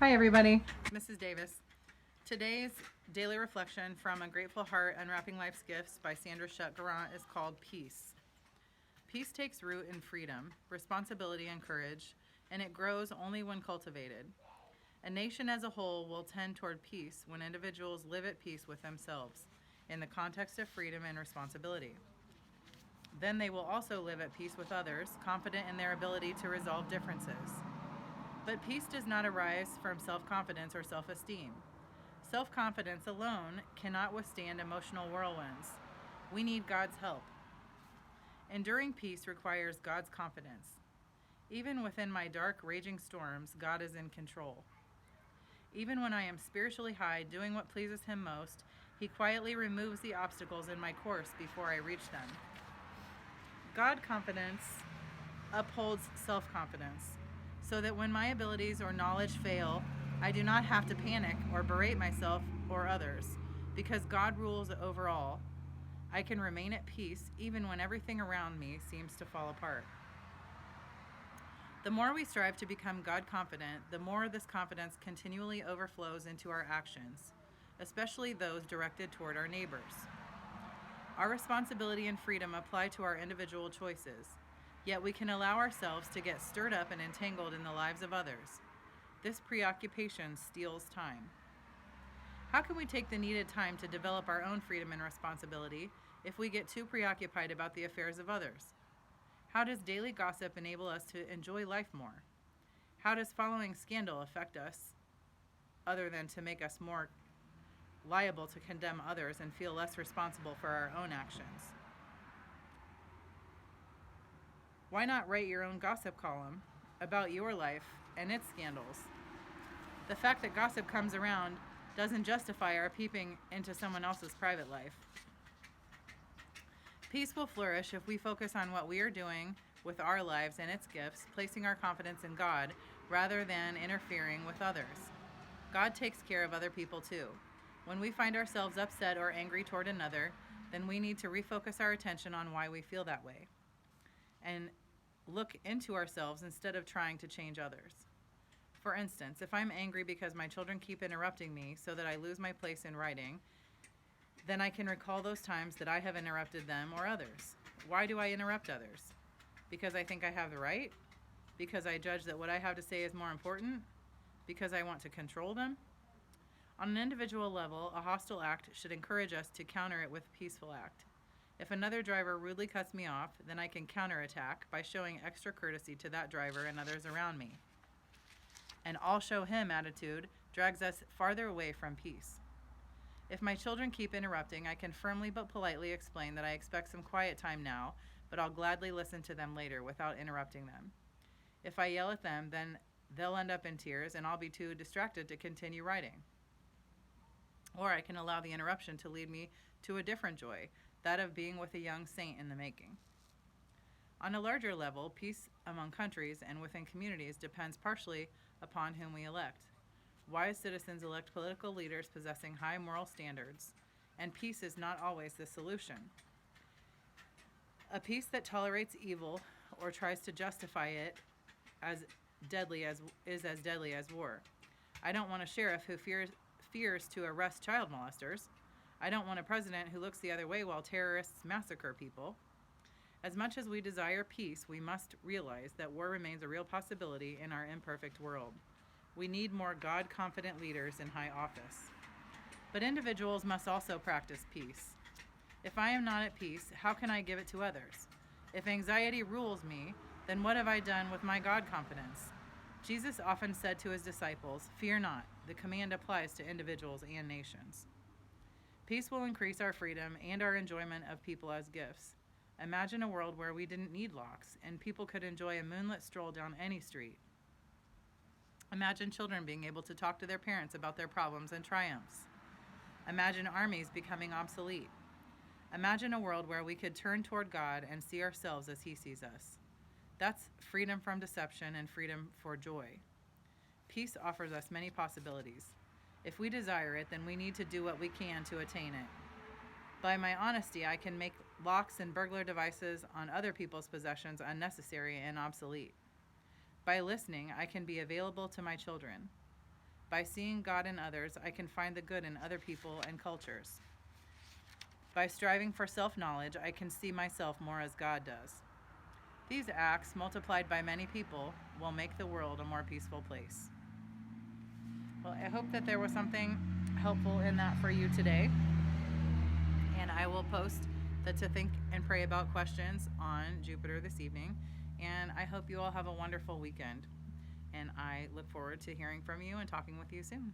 Hi, everybody. Mrs. Davis. Today's daily reflection from A Grateful Heart Unwrapping Life's Gifts by Sandra Shuck Garant is called Peace. Peace takes root in freedom, responsibility, and courage, and it grows only when cultivated. A nation as a whole will tend toward peace when individuals live at peace with themselves in the context of freedom and responsibility. Then they will also live at peace with others, confident in their ability to resolve differences. But peace does not arise from self-confidence or self-esteem. Self-confidence alone cannot withstand emotional whirlwinds. We need God's help. Enduring peace requires God's confidence. Even within my dark, raging storms, God is in control. Even when I am spiritually high, doing what pleases Him most, He quietly removes the obstacles in my course before I reach them. God confidence upholds self-confidence, so that when my abilities or knowledge fail, I do not have to panic or berate myself or others, because God rules over all. I can remain at peace even when everything around me seems to fall apart. The more we strive to become God confident, the more this confidence continually overflows into our actions, especially those directed toward our neighbors. Our responsibility and freedom apply to our individual choices, yet we can allow ourselves to get stirred up and entangled in the lives of others. This preoccupation steals time. How can we take the needed time to develop our own freedom and responsibility if we get too preoccupied about the affairs of others? How does daily gossip enable us to enjoy life more? How does following scandal affect us, other than to make us more liable to condemn others and feel less responsible for our own actions? Why not write your own gossip column about your life and its scandals? The fact that gossip comes around doesn't justify our peeping into someone else's private life. Peace will flourish if we focus on what we are doing with our lives and its gifts, placing our confidence in God rather than interfering with others. God takes care of other people too. When we find ourselves upset or angry toward another, then we need to refocus our attention on why we feel that way and look into ourselves instead of trying to change others. For instance, if I'm angry because my children keep interrupting me so that I lose my place in writing, then I can recall those times that I have interrupted them or others. Why do I interrupt others? Because I think I have the right? Because I judge that what I have to say is more important? Because I want to control them? On an individual level, a hostile act should encourage us to counter it with a peaceful act. If another driver rudely cuts me off, then I can counterattack by showing extra courtesy to that driver and others around me. An "I'll show him" attitude drags us farther away from peace. If my children keep interrupting, I can firmly but politely explain that I expect some quiet time now, but I'll gladly listen to them later without interrupting them. If I yell at them, then they'll end up in tears and I'll be too distracted to continue writing. Or I can allow the interruption to lead me to a different joy, that of being with a young saint in the making. On a larger level, peace among countries and within communities depends partially upon whom we elect. Wise citizens elect political leaders possessing high moral standards, and peace is not always the solution. A peace that tolerates evil or tries to justify it as deadly as war. I don't want a sheriff who fears to arrest child molesters. I don't want a president who looks the other way while terrorists massacre people. As much as we desire peace, we must realize that war remains a real possibility in our imperfect world. We need more God-confident leaders in high office. But individuals must also practice peace. If I am not at peace, how can I give it to others? If anxiety rules me, then what have I done with my God confidence? Jesus often said to his disciples, "Fear not." The command applies to individuals and nations. Peace will increase our freedom and our enjoyment of people as gifts. Imagine a world where we didn't need locks and people could enjoy a moonlit stroll down any street. Imagine children being able to talk to their parents about their problems and triumphs. Imagine armies becoming obsolete. Imagine a world where we could turn toward God and see ourselves as He sees us. That's freedom from deception and freedom for joy. Peace offers us many possibilities. If we desire it, then we need to do what we can to attain it. By my honesty, I can make locks and burglar devices on other people's possessions unnecessary and obsolete. By listening, I can be available to my children. By seeing God in others, I can find the good in other people and cultures. By striving for self-knowledge, I can see myself more as God does. These acts, multiplied by many people, will make the world a more peaceful place. Well, I hope that there was something helpful in that for you today. And I will post the To Think and Pray About questions on Jupiter this evening. And I hope you all have a wonderful weekend. And I look forward to hearing from you and talking with you soon.